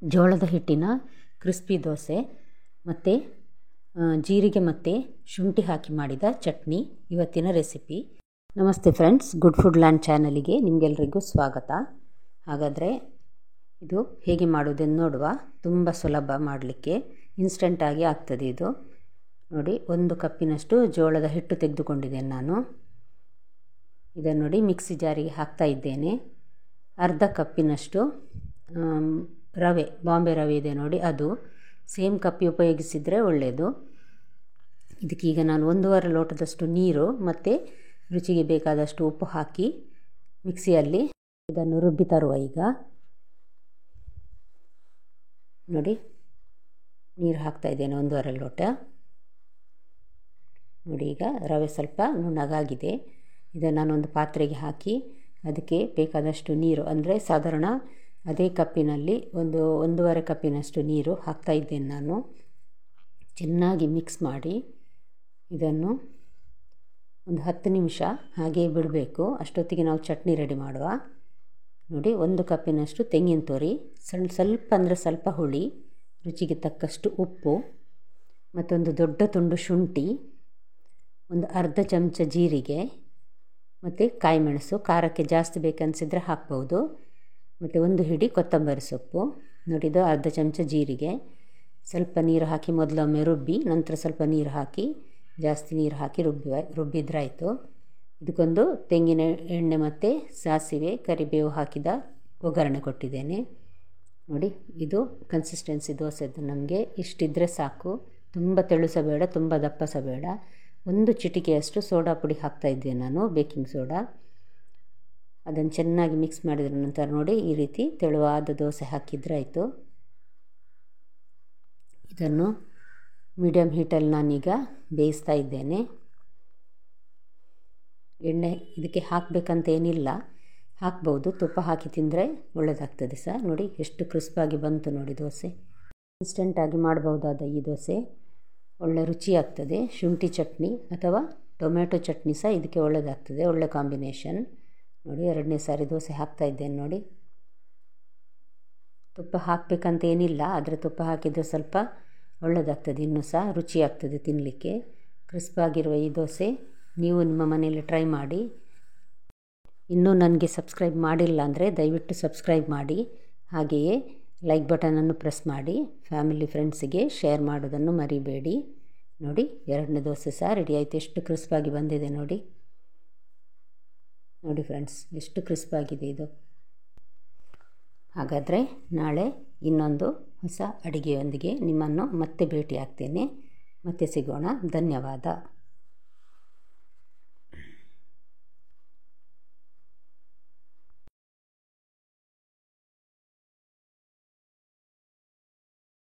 ಜೋಳದ ಹಿಟ್ಟಿನ ಕ್ರಿಸ್ಪಿ ದೋಸೆ ಮತ್ತು ಜೀರಿಗೆ ಮತ್ತು ಶುಂಠಿ ಹಾಕಿ ಮಾಡಿದ ಚಟ್ನಿ ಇವತ್ತಿನ ರೆಸಿಪಿ. ನಮಸ್ತೆ ಫ್ರೆಂಡ್ಸ್, ಗುಡ್ ಫುಡ್ ಲ್ಯಾಂಡ್ ಚಾನಲಿಗೆ ನಿಮಗೆಲ್ರಿಗೂ ಸ್ವಾಗತ. ಹಾಗಾದರೆ ಇದು ಹೇಗೆ ಮಾಡೋದನ್ನು ನೋಡುವ. ತುಂಬ ಸುಲಭ ಮಾಡಲಿಕ್ಕೆ, ಇನ್ಸ್ಟೆಂಟಾಗಿ ಆಗ್ತದೆ ಇದು. ನೋಡಿ, 1 ಕಪ್ಪಿನಷ್ಟು ಜೋಳದ ಹಿಟ್ಟು ತೆಗೆದುಕೊಂಡಿದ್ದೇನೆ ನಾನು. ಇದನ್ನು ನೋಡಿ ಮಿಕ್ಸಿ ಜಾರಿಗೆ ಹಾಕ್ತಾ ಇದ್ದೇನೆ. ಅರ್ಧ ಕಪ್ಪಿನಷ್ಟು ರವೆ, ಬಾಂಬೆ ರವೆ ಇದೆ ನೋಡಿ, ಅದು ಸೇಮ್ ಕಪ್ಪಿ ಉಪಯೋಗಿಸಿದರೆ ಒಳ್ಳೆಯದು. ಇದಕ್ಕೀಗ ನಾನು 1.5 ಲೋಟದಷ್ಟು ನೀರು ಮತ್ತು ರುಚಿಗೆ ಬೇಕಾದಷ್ಟು ಉಪ್ಪು ಹಾಕಿ ಮಿಕ್ಸಿಯಲ್ಲಿ ಇದನ್ನು ರುಬ್ಬಿ ತರುವ. ಈಗ ನೋಡಿ, ನೀರು ಹಾಕ್ತಾ ಇದ್ದೇನೆ 1.5 ಲೋಟ. ನೋಡಿ, ಈಗ ರವೆ ಸ್ವಲ್ಪ ನುಣ್ಣಗಾಗಿದೆ. ಇದನ್ನು ನಾನೊಂದು ಪಾತ್ರೆಗೆ ಹಾಕಿ ಅದಕ್ಕೆ ಬೇಕಾದಷ್ಟು ನೀರು, ಅಂದರೆ ಸಾಧಾರಣ ಅದೇ ಕಪ್ಪಿನಲ್ಲಿ 1.5 ಕಪ್ಪಿನಷ್ಟು ನೀರು ಹಾಕ್ತಾ ಇದ್ದೇನೆ ನಾನು. ಚೆನ್ನಾಗಿ ಮಿಕ್ಸ್ ಮಾಡಿ ಇದನ್ನು ಒಂದು 10 ನಿಮಿಷ ಹಾಗೇ ಬಿಡಬೇಕು. ಅಷ್ಟೊತ್ತಿಗೆ ನಾವು ಚಟ್ನಿ ರೆಡಿ ಮಾಡುವ. ನೋಡಿ, 1 ಕಪ್ಪಿನಷ್ಟು ತೆಂಗಿನ ತುರಿ, ಸ್ವಲ್ಪ ಅಂದರೆ ಸ್ವಲ್ಪ ಹುಳಿ, ರುಚಿಗೆ ತಕ್ಕಷ್ಟು ಉಪ್ಪು, ಮತ್ತೊಂದು ದೊಡ್ಡ ತುಂಡು ಶುಂಠಿ, ಒಂದು ಅರ್ಧ ಚಮಚ ಜೀರಿಗೆ ಮತ್ತು ಕಾಯಿಮೆಣಸು, ಖಾರಕ್ಕೆ ಜಾಸ್ತಿ ಬೇಕನ್ನಿಸಿದ್ರೆ ಹಾಕ್ಬೋದು, ಮತ್ತು 1 ಹಿಡಿ ಕೊತ್ತಂಬರಿ ಸೊಪ್ಪು. ನೋಡಿ, ಇದು ಅರ್ಧ ಚಮಚ ಜೀರಿಗೆ. ಸ್ವಲ್ಪ ನೀರು ಹಾಕಿ ಮೊದಲೊಮ್ಮೆ ರುಬ್ಬಿ, ನಂತರ ಸ್ವಲ್ಪ ನೀರು ಹಾಕಿ, ಜಾಸ್ತಿ ನೀರು ಹಾಕಿ ರುಬ್ಬಿದ್ರಾಯಿತು. ಇದಕ್ಕೊಂದು ತೆಂಗಿನ ಎಣ್ಣೆ ಮತ್ತು ಸಾಸಿವೆ ಕರಿಬೇವು ಹಾಕಿದ ಒಗ್ಗರಣೆ ಕೊಟ್ಟಿದ್ದೇನೆ. ನೋಡಿ, ಇದು ಕನ್ಸಿಸ್ಟೆನ್ಸಿ ದೋಸೆದು ನಮಗೆ ಇಷ್ಟಿದ್ದರೆ ಸಾಕು. ತುಂಬ ತೆಳು ಸಹ ಬೇಡ, ತುಂಬ ದಪ್ಪ ಸಹ ಬೇಡ. 1 ಚಿಟಿಕೆಯಷ್ಟು ಸೋಡಾ ಪುಡಿ ಹಾಕ್ತಾ ಇದ್ದೇನೆ ನಾನು, ಬೇಕಿಂಗ್ ಸೋಡಾ. ಅದನ್ನು ಚೆನ್ನಾಗಿ ಮಿಕ್ಸ್ ಮಾಡಿದ ನಂತರ ನೋಡಿ, ಈ ರೀತಿ ತೆಳುವಾದ ದೋಸೆ ಹಾಕಿದ್ರಾಯಿತು. ಇದನ್ನು ಮೀಡಿಯಮ್ ಹೀಟಲ್ಲಿ ನಾನೀಗ ಬೇಯಿಸ್ತಾ ಇದ್ದೇನೆ. ಎಣ್ಣೆ ಇದಕ್ಕೆ ಹಾಕಬೇಕಂತ ಏನಿಲ್ಲ, ಹಾಕ್ಬೋದು, ತುಪ್ಪ ಹಾಕಿ ತಿಂದರೆ ಒಳ್ಳೆಯದಾಗ್ತದೆ ಸಹ. ನೋಡಿ, ಎಷ್ಟು ಕ್ರಿಸ್ಪಾಗಿ ಬಂತು ನೋಡಿ ದೋಸೆ. ಇನ್ಸ್ಟೆಂಟಾಗಿ ಮಾಡಬಹುದಾದ ಈ ದೋಸೆ ಒಳ್ಳೆ ರುಚಿಯಾಗ್ತದೆ. ಶುಂಠಿ ಚಟ್ನಿ ಅಥವಾ ಟೊಮೆಟೊ ಚಟ್ನಿ ಸಹ ಇದಕ್ಕೆ ಒಳ್ಳೆಯದಾಗ್ತದೆ, ಒಳ್ಳೆ ಕಾಂಬಿನೇಷನ್. ನೋಡಿ, 2ನೇ ಸಾರಿ ದೋಸೆ ಹಾಕ್ತಾ ಇದ್ದೇನೆ ನೋಡಿ. ತುಪ್ಪ ಹಾಕಬೇಕಂತ ಏನಿಲ್ಲ, ಆದರೆ ತುಪ್ಪ ಹಾಕಿದರೆ ಸ್ವಲ್ಪ ಒಳ್ಳೆಯದಾಗ್ತದೆ, ಇನ್ನೂ ಸಹ ರುಚಿಯಾಗ್ತದೆ ತಿನ್ನಲಿಕ್ಕೆ. ಕ್ರಿಸ್ಪಾಗಿರುವ ಈ ದೋಸೆ ನೀವು ನಿಮ್ಮ ಮನೆಯಲ್ಲಿ ಟ್ರೈ ಮಾಡಿ. ಇನ್ನೂ ನನಗೆ ಸಬ್ಸ್ಕ್ರೈಬ್ ಮಾಡಿಲ್ಲ ಅಂದರೆ ದಯವಿಟ್ಟು ಸಬ್ಸ್ಕ್ರೈಬ್ ಮಾಡಿ, ಹಾಗೆಯೇ ಲೈಕ್ ಬಟನನ್ನು ಪ್ರೆಸ್ ಮಾಡಿ, ಫ್ಯಾಮಿಲಿ ಫ್ರೆಂಡ್ಸಿಗೆ ಶೇರ್ ಮಾಡೋದನ್ನು ಮರಿಬೇಡಿ. ನೋಡಿ, 2ನೇ ದೋಸೆ ಸಹ ರೆಡಿ ಆಯಿತು. ಎಷ್ಟು ಕ್ರಿಸ್ಪಾಗಿ ಬಂದಿದೆ ನೋಡಿ. ನೋಡಿ ಫ್ರೆಂಡ್ಸ್, ಎಷ್ಟು ಕ್ರಿಸ್ಪಾಗಿದೆ ಇದು. ಹಾಗಾದರೆ ನಾಳೆ ಇನ್ನೊಂದು ಹೊಸ ಅಡುಗೆಯೊಂದಿಗೆ ನಿಮ್ಮನ್ನು ಮತ್ತೆ ಭೇಟಿ ಆಗ್ತೇನೆ. ಮತ್ತೆ ಸಿಗೋಣ. ಧನ್ಯವಾದ.